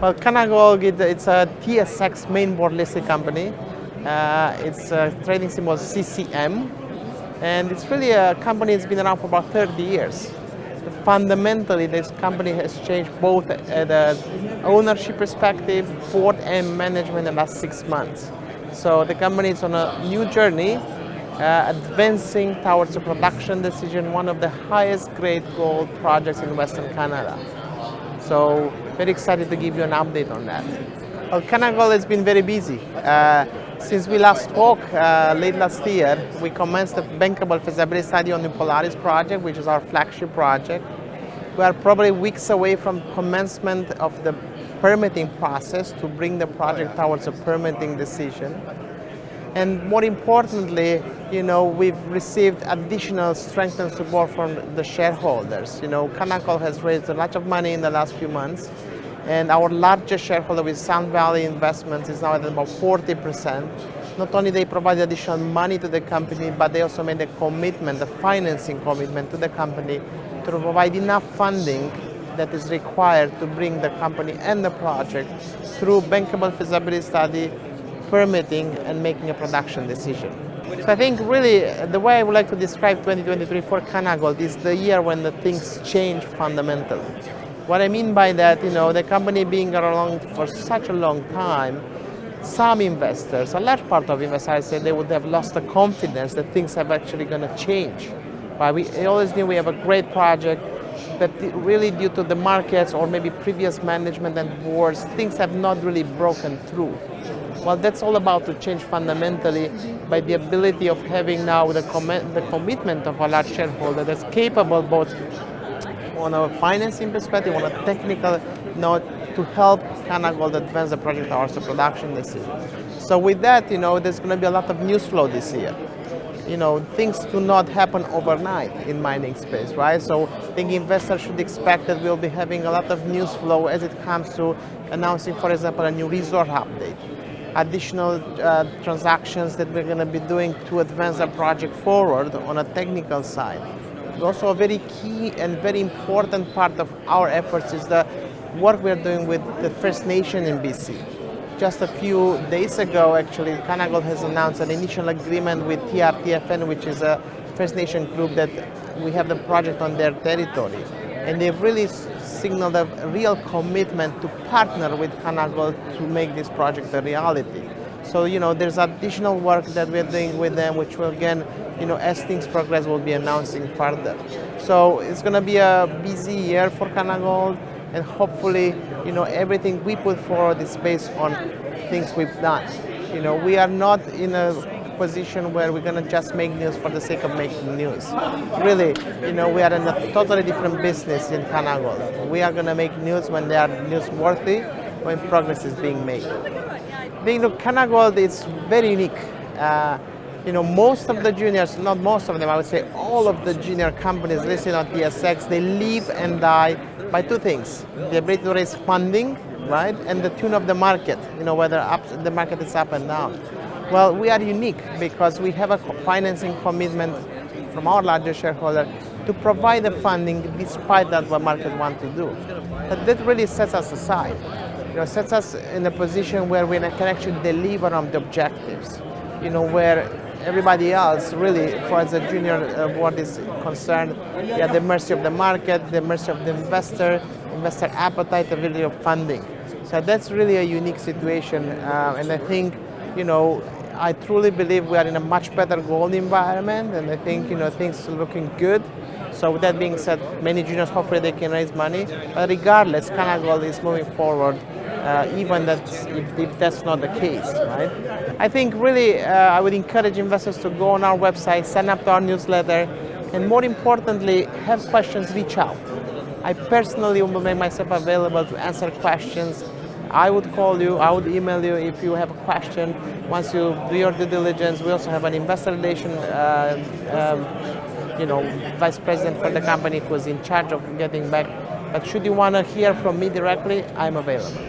Well, Canagold, it's a TSX main board listed company. Its trading symbol is CCM, and it's really a company that's been around for about 30 years. Fundamentally, this company has changed both at the ownership perspective, board and management in the last 6 months. So the company is on a new journey, advancing towards a production decision, one of the highest grade gold projects in Western Canada. So very excited to give you an update on that. Well, Canagold has been very busy. Since we last spoke late last year, we commenced the bankable feasibility study on the Polaris project, which is our flagship project. We are probably weeks away from commencement of the permitting process to bring the project towards a permitting decision. And more importantly, we've received additional strength and support from the shareholders. Canagold has raised a lot of money in the last few months, and our largest shareholder with Sun Valley Investments is now at about 40%. Not only they provide additional money to the company, but they also made a commitment, a financing commitment to the company to provide enough funding that is required to bring the company and the project through bankable feasibility study, permitting, and making a production decision. So I think really the way I would like to describe 2023 for Canagold is the year when the things change fundamentally. What I mean by that, the company being around for such a long time, some investors, a large part of investors, said they would have lost the confidence that things have actually going to change. But we always knew we have a great project, but really due to the markets or maybe previous management and boards, things have not really broken through. Well, that's all about to change fundamentally by the ability of having now the commitment of a large shareholder that's capable both on a financing perspective, on a technical note, to help Canagold advance the project towards a production decision. So with that, there's going to be a lot of news flow this year. Things do not happen overnight in mining space, right? So I think investors should expect that we'll be having a lot of news flow as it comes to announcing, for example, a new resource update, additional transactions that we're going to be doing to advance the project forward on a technical side. Also, a very key and very important part of our efforts is the work we're doing with the First Nation in BC. Just a few days ago, actually, Canagold has announced an initial agreement with TRTFN, which is a First Nation group that we have the project on their territory. And they've really signaled a real commitment to partner with Canagold to make this project a reality. So, there's additional work that we're doing with them, which will, again, as things progress, we'll be announcing further. So it's going to be a busy year for Canagold, and hopefully, everything we put forward is based on things we've done. We are not in a position where we're going to just make news for the sake of making news. Really, we are in a totally different business in Canagold. We are going to make news when they are newsworthy, when progress is being made. Canagold is very unique. Most of the juniors, not most of them, I would say all of the junior companies listed on TSX, they live and die by two things: the ability to raise funding, right, and the tune of the market, whether the market is up and down. Well, we are unique because we have a financing commitment from our largest shareholder to provide the funding despite that what market want to do. But that really sets us aside. Sets us in a position where we can actually deliver on the objectives, where everybody else really, as a junior board is concerned, at the mercy of the market, the mercy of the investor appetite, availability of funding. So that's really a unique situation, and I think, I truly believe we are in a much better gold environment, and I think, things are looking good. So with that being said, many juniors, hopefully they can raise money, but regardless, Canagold is moving forward, even if that's not the case, right? I think really I would encourage investors to go on our website, sign up to our newsletter, and more importantly, have questions, reach out. I personally will make myself available to answer questions. I would call you, I would email you if you have a question. Once you do your due diligence, we also have an investor relation vice president for the company who is in charge of getting back. But should you want to hear from me directly, I'm available.